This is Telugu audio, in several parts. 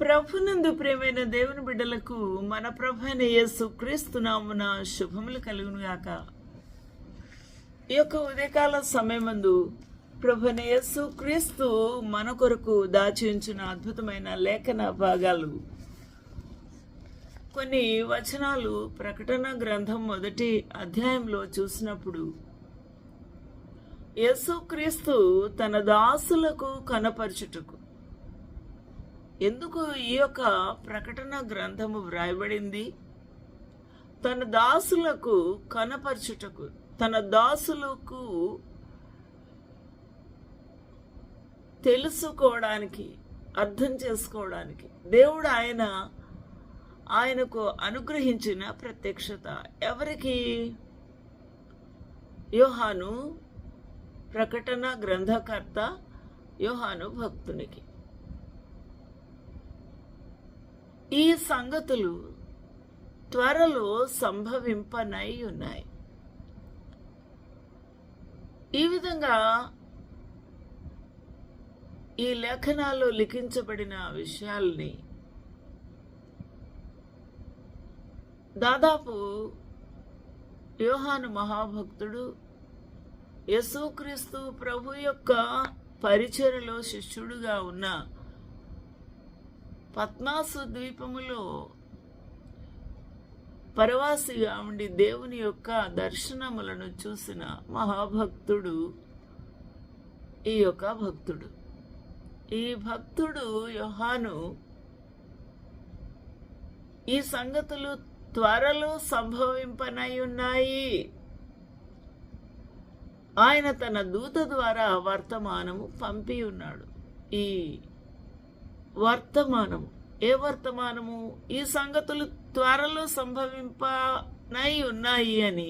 ప్రభునందు ప్రియమైన దేవుని బిడ్డలకు మన ప్రభు అయిన యేసు క్రీస్తు నామున శుభములు కలుగును గాక. ఈ యొక్క ఉదయకాల సమయమందు ప్రభు అయిన యేసు క్రీస్తు మన కొరకు దాచి ఉంచిన అద్భుతమైన లేఖన భాగాలు, కొన్ని వచనాలు ప్రకటన గ్రంథం 1వ అధ్యాయంలో చూసినప్పుడు యేసుక్రీస్తు తన దాసులకు కనపరచుటకు, ఎందుకు ఈ యొక్క ప్రకటన గ్రంథము వ్రాయబడింది? తన దాసులకు కనపరచుటకు, తన దాసులకు తెలుసుకోవడానికి, అర్థం చేసుకోవడానికి దేవుడు ఆయనకు అనుగ్రహించిన ప్రత్యక్షత. ఎవరికి? యోహాను ప్రకటన గ్రంథకర్త యోహాను భక్తునికి. ఈ సంగతులు త్వరలో సంభవింపనై ఉన్నాయి. ఈ విధంగా ఈ లేఖనాల్లో లిఖించబడిన విషయాల్ని దాదాపు యోహాను మహాభక్తుడు యేసుక్రీస్తు ప్రభు యొక్క పరిచర్యలో శిష్యుడుగా ఉన్న పద్మాసు ద్వీపములో పరవాసిగా ఉండి దేవుని యొక్క దర్శనములను చూసిన మహాభక్తుడు ఈ యొక్క భక్తుడు. ఈ భక్తుడు యోహాను ఈ సంగతులు త్వరలో సంభవింపనై ఉన్నాయి. ఆయన తన దూత ద్వారా వర్తమానము పంపి ఉన్నాడు. ఈ వర్తమానము, ఏ వర్తమానము? ఈ సంగతులు త్వరలో సంభవింపనై ఉన్నాయి అని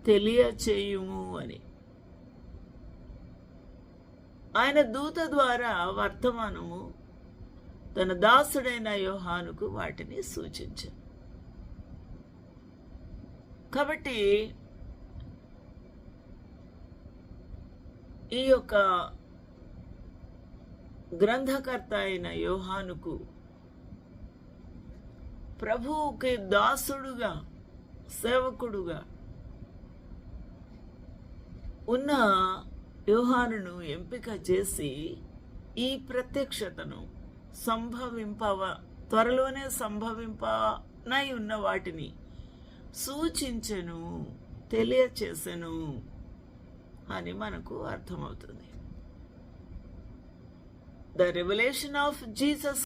తెలియచేయుము అని. ఆయన దూత ద్వారా వర్తమానము తన దాసుడైన యోహానుకు వాటిని సూచించారు. కాబట్టి ఈ యొక్క గ్రంథకర్త అయిన యోహానుకు ప్రభువుకి దాసుడుగా, సేవకుడుగా ఉన్న యోహానును ఎంపిక చేసి ఈ ప్రత్యక్షతను త్వరలోనే సంభవింపనై ఉన్న వాటిని సూచించెను, తెలియచేసెను అని మనకు అర్థమవుతుంది. The revelation of Jesus